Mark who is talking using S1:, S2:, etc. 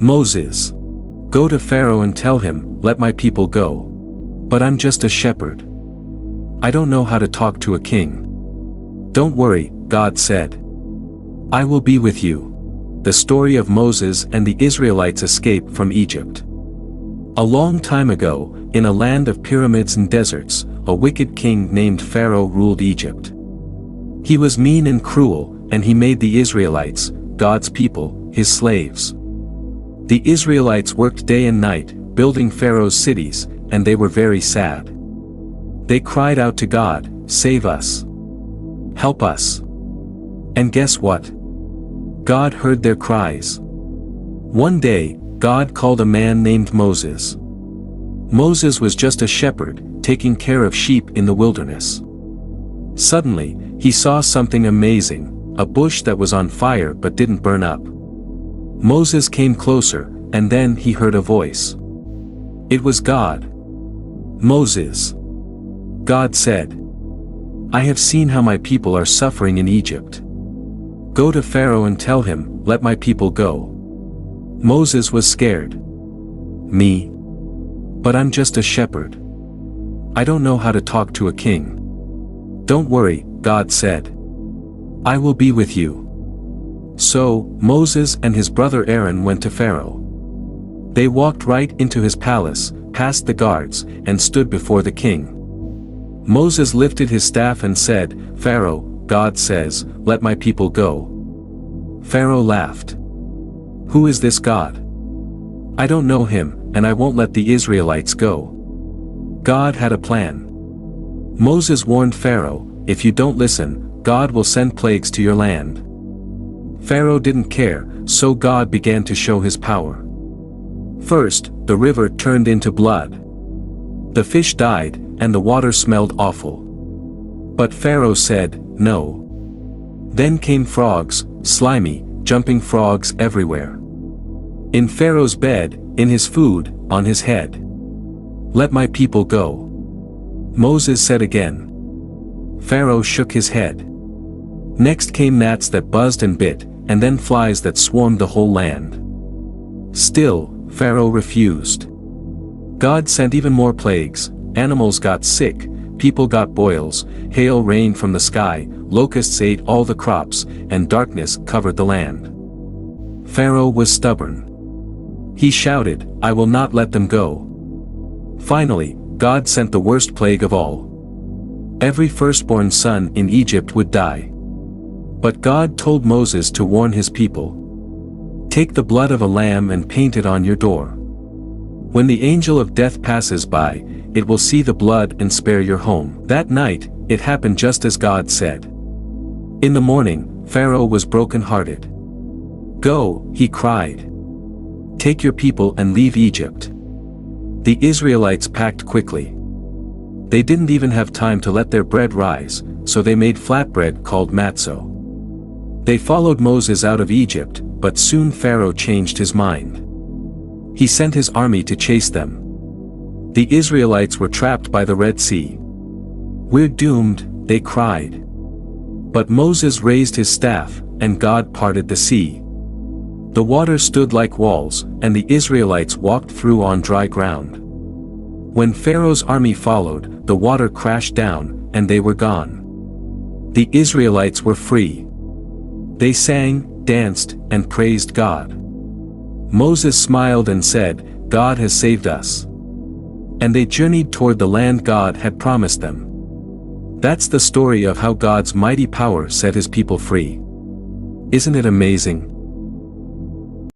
S1: Moses. Go to Pharaoh and tell him, let my people go. But I'm just a shepherd. I don't know how to talk to a king. Don't worry, God said. I will be with you. The story of Moses and the Israelites' escape from Egypt. A long time ago, in a land of pyramids and deserts, a wicked king named Pharaoh ruled Egypt. He was mean and cruel, and he made the Israelites, God's people, his slaves. The Israelites worked day and night, building Pharaoh's cities, and they were very sad. They cried out to God, "Save us. Help us." And guess what? God heard their cries. One day, God called a man named Moses. Moses was just a shepherd, taking care of sheep in the wilderness. Suddenly, he saw something amazing, a bush that was on fire but didn't burn up. Moses came closer, and then he heard a voice. It was God. Moses. God said, I have seen how my people are suffering in Egypt. Go to Pharaoh and tell him, let my people go. Moses was scared. Me? But I'm just a shepherd. I don't know how to talk to a king. Don't worry, God said. I will be with you. So, Moses and his brother Aaron went to Pharaoh. They walked right into his palace, past the guards, and stood before the king. Moses lifted his staff and said, Pharaoh, God says, let my people go. Pharaoh laughed. Who is this God? I don't know him, and I won't let the Israelites go. God had a plan. Moses warned Pharaoh, if you don't listen, God will send plagues to your land. Pharaoh didn't care, so God began to show his power. First, the river turned into blood. The fish died, and the water smelled awful. But Pharaoh said, no. Then came frogs, slimy, jumping frogs everywhere. In Pharaoh's bed, in his food, on his head. Let my people go. Moses said again. Pharaoh shook his head. Next came gnats that buzzed and bit, and then flies that swarmed the whole land. Still, Pharaoh refused. God sent even more plagues, animals got sick, people got boils, hail rained from the sky, locusts ate all the crops, and darkness covered the land. Pharaoh was stubborn. He shouted, I will not let them go. Finally, God sent the worst plague of all. Every firstborn son in Egypt would die. But God told Moses to warn his people. Take the blood of a lamb and paint it on your door. When the angel of death passes by, it will see the blood and spare your home. That night, it happened just as God said. In the morning, Pharaoh was broken-hearted. Go, he cried. Take your people and leave Egypt. The Israelites packed quickly. They didn't even have time to let their bread rise, so they made flatbread called matzo. They followed Moses out of Egypt, but soon Pharaoh changed his mind. He sent his army to chase them. The Israelites were trapped by the Red Sea. We're doomed, they cried. But Moses raised his staff, and God parted the sea. The water stood like walls, and the Israelites walked through on dry ground. When Pharaoh's army followed, the water crashed down, and they were gone. The Israelites were free. They sang, danced, and praised God. Moses smiled and said, God has saved us. And they journeyed toward the land God had promised them. That's the story of how God's mighty power set his people free. Isn't it amazing?